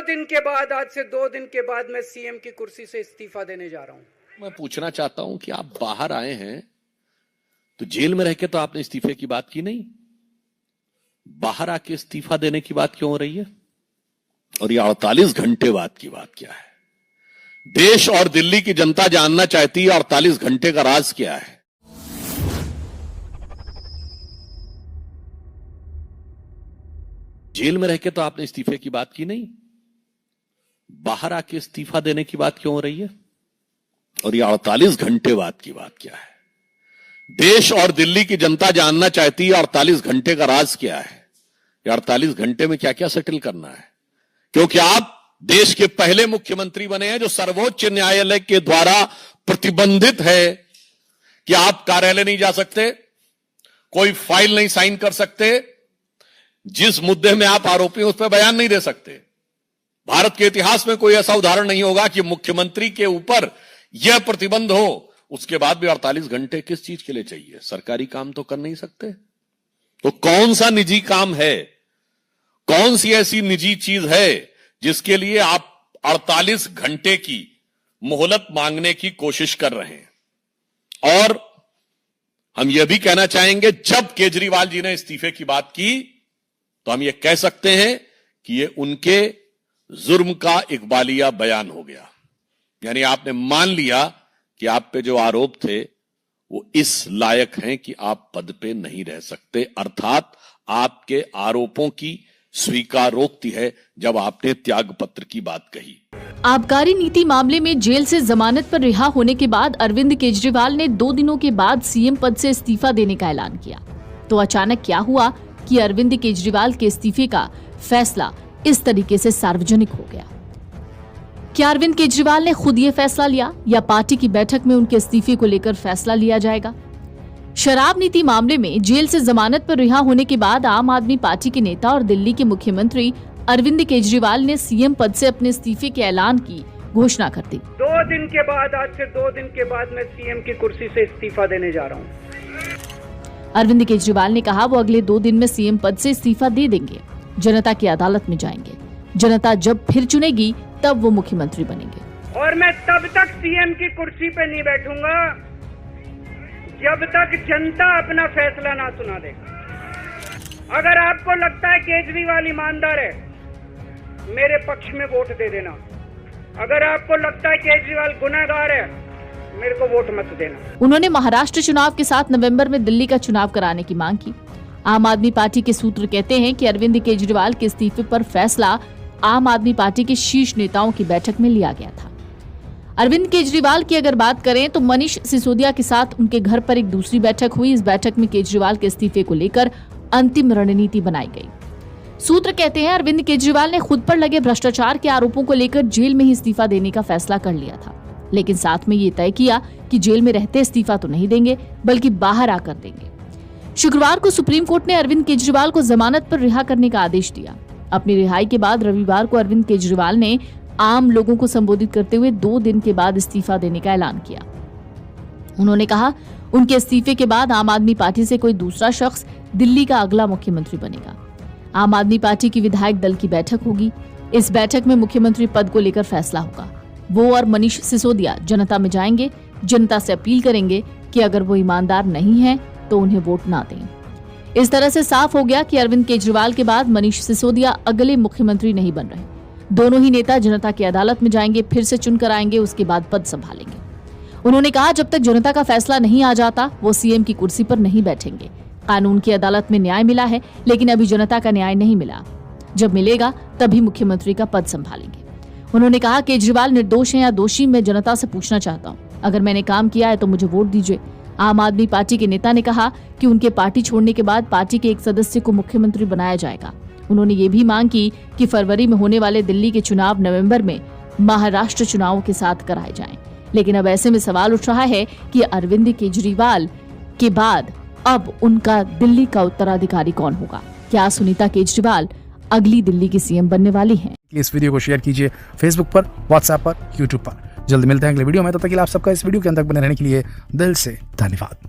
दिन के बाद, आज से 2 दिन के बाद मैं सीएम की कुर्सी से इस्तीफा देने जा रहा हूं। मैं पूछना चाहता हूं कि आप बाहर आए हैं तो जेल में रह के तो आपने इस्तीफे की बात की नहीं, बाहर आके इस्तीफा देने की बात क्यों हो रही है? और ये 48 घंटे बाद की बात क्या है? देश और दिल्ली की जनता जानना चाहती है 48 घंटे का राज क्या है। जेल में रह के तो आपने इस्तीफे की बात की नहीं, बाहर आके इस्तीफा देने की बात क्यों हो रही है? और ये 48 घंटे बाद की बात क्या है? देश और दिल्ली की जनता जानना चाहती है 48 घंटे का राज क्या है। ये 48 घंटे में क्या क्या सेटल करना है, क्योंकि आप देश के पहले मुख्यमंत्री बने हैं जो सर्वोच्च न्यायालय के द्वारा प्रतिबंधित है कि आप कार्यालय नहीं जा सकते, कोई फाइल नहीं साइन कर सकते, जिस मुद्दे में आप आरोपी हैं उस पर बयान नहीं दे सकते। भारत के इतिहास में कोई ऐसा उदाहरण नहीं होगा कि मुख्यमंत्री के ऊपर यह प्रतिबंध हो, उसके बाद भी 48 घंटे किस चीज के लिए चाहिए? सरकारी काम तो कर नहीं सकते, तो कौन सा निजी काम है, कौन सी ऐसी निजी चीज है जिसके लिए आप 48 घंटे की मोहलत मांगने की कोशिश कर रहे हैं? और हम यह भी कहना चाहेंगे, जब केजरीवाल जी ने इस्तीफे की बात की तो हम यह कह सकते हैं कि यह उनके जुर्म का इकबालिया बयान हो गया, यानी आपने मान लिया कि आप पे जो आरोप थे वो इस लायक हैं कि आप पद पे नहीं रह सकते, अर्थात आपके आरोपों की स्वीकारोक्ति है जब आपने त्याग पत्र की बात कही। आबकारी नीति मामले में जेल से जमानत पर रिहा होने के बाद अरविंद केजरीवाल ने 2 दिनों के बाद सीएम पद से इस्तीफा देने का ऐलान किया। तो अचानक क्या हुआ कि अरविंद केजरीवाल के इस्तीफे का फैसला इस तरीके से सार्वजनिक हो गया? क्या अरविंद केजरीवाल ने खुद ये फैसला लिया या पार्टी की बैठक में उनके इस्तीफे को लेकर फैसला लिया जाएगा? शराब नीति मामले में जेल से जमानत पर रिहा होने के बाद आम आदमी पार्टी के नेता और दिल्ली के मुख्यमंत्री अरविंद केजरीवाल ने सीएम पद से अपने इस्तीफे के ऐलान की घोषणा कर दी। 2 दिन के बाद, आज से 2 दिन के बाद मैं सीएम की कुर्सी से इस्तीफा देने जा रहा हूं। अरविंद केजरीवाल ने कहा वो अगले 2 दिन में सीएम पद से इस्तीफा दे देंगे, जनता की अदालत में जाएंगे, जनता जब फिर चुनेगी तब वो मुख्यमंत्री बनेंगे। और मैं तब तक सीएम की कुर्सी पे नहीं बैठूंगा जब तक जनता अपना फैसला ना सुना दे। अगर आपको लगता है केजरीवाल ईमानदार है, मेरे पक्ष में वोट दे देना। अगर आपको लगता है केजरीवाल गुनहगार है, मेरे को वोट मत देना। उन्होंने महाराष्ट्र चुनाव के साथ नवंबर में दिल्ली का चुनाव कराने की मांग की। आम आदमी पार्टी के सूत्र कहते हैं कि अरविंद केजरीवाल के इस्तीफे पर फैसला आम आदमी पार्टी के शीर्ष नेताओं की बैठक में लिया गया था। अरविंद केजरीवाल की अगर बात करें तो मनीष सिसोदिया के साथ उनके घर पर एक दूसरी बैठक हुई। इस बैठक में केजरीवाल के इस्तीफे को लेकर अंतिम रणनीति बनाई गई। सूत्र कहते हैं अरविंद केजरीवाल ने खुद पर लगे भ्रष्टाचार के आरोपों को लेकर जेल में ही इस्तीफा देने का फैसला कर लिया था, लेकिन साथ में ये तय किया कि जेल में रहते इस्तीफा तो नहीं देंगे बल्कि बाहर आकर देंगे। शुक्रवार को सुप्रीम कोर्ट ने अरविंद केजरीवाल को जमानत पर रिहा करने का आदेश दिया। अपनी रिहाई के बाद रविवार को अरविंद केजरीवाल ने आम लोगों को संबोधित करते हुए 2 दिन के बाद इस्तीफा देने का ऐलान किया। उन्होंने कहा उनके इस्तीफे के बाद आम आदमी पार्टी से कोई दूसरा शख्स दिल्ली का अगला मुख्यमंत्री बनेगा। आम आदमी पार्टी की विधायक दल की बैठक होगी। इस बैठक में मुख्यमंत्री पद को लेकर फैसला होगा। वो और मनीष सिसोदिया जनता में जाएंगे, जनता से अपील करेंगे कि अगर वो ईमानदार नहीं है तो उन्हें वोट ना दें। इस तरह से साफ हो गया कि अरविंद केजरीवाल के बाद मनीष सिसोदिया अगले मुख्यमंत्री नहीं बन रहे। दोनों ही नेता जनता की अदालत में जाएंगे, फिर से चुनकर आएंगे, उसके बाद पद संभालेंगे। उन्होंने कहा जब तक जनता का फैसला नहीं आ जाता वो सीएम की कुर्सी पर नहीं बैठेंगे। कानून की अदालत में न्याय मिला है, लेकिन अभी जनता का न्याय नहीं मिला। जब मिलेगा तभी मुख्यमंत्री का पद संभालेंगे। उन्होंने कहा केजरीवाल निर्दोष है या दोषी, मैं जनता से पूछना चाहता हूँ। अगर मैंने काम किया है तो मुझे वोट दीजिए। आम आदमी पार्टी के नेता ने कहा कि उनके पार्टी छोड़ने के बाद पार्टी के एक सदस्य को मुख्यमंत्री बनाया जाएगा। उन्होंने ये भी मांग की कि फरवरी में होने वाले दिल्ली के चुनाव नवंबर में महाराष्ट्र चुनावों के साथ कराए जाएं। लेकिन अब ऐसे में सवाल उठ रहा है कि अरविंद केजरीवाल के बाद अब उनका दिल्ली का उत्तराधिकारी कौन होगा? क्या सुनीता केजरीवाल अगली दिल्ली की सीएम बनने वाली हैं? इस वीडियो को शेयर कीजिए फेसबुक पर, व्हाट्सएप पर, यूट्यूब पर। जल्द मिलते हैं अगले वीडियो में। तब तक के लिए आप सबका इस वीडियो के अंदर बने रहने के लिए दिल से धन्यवाद।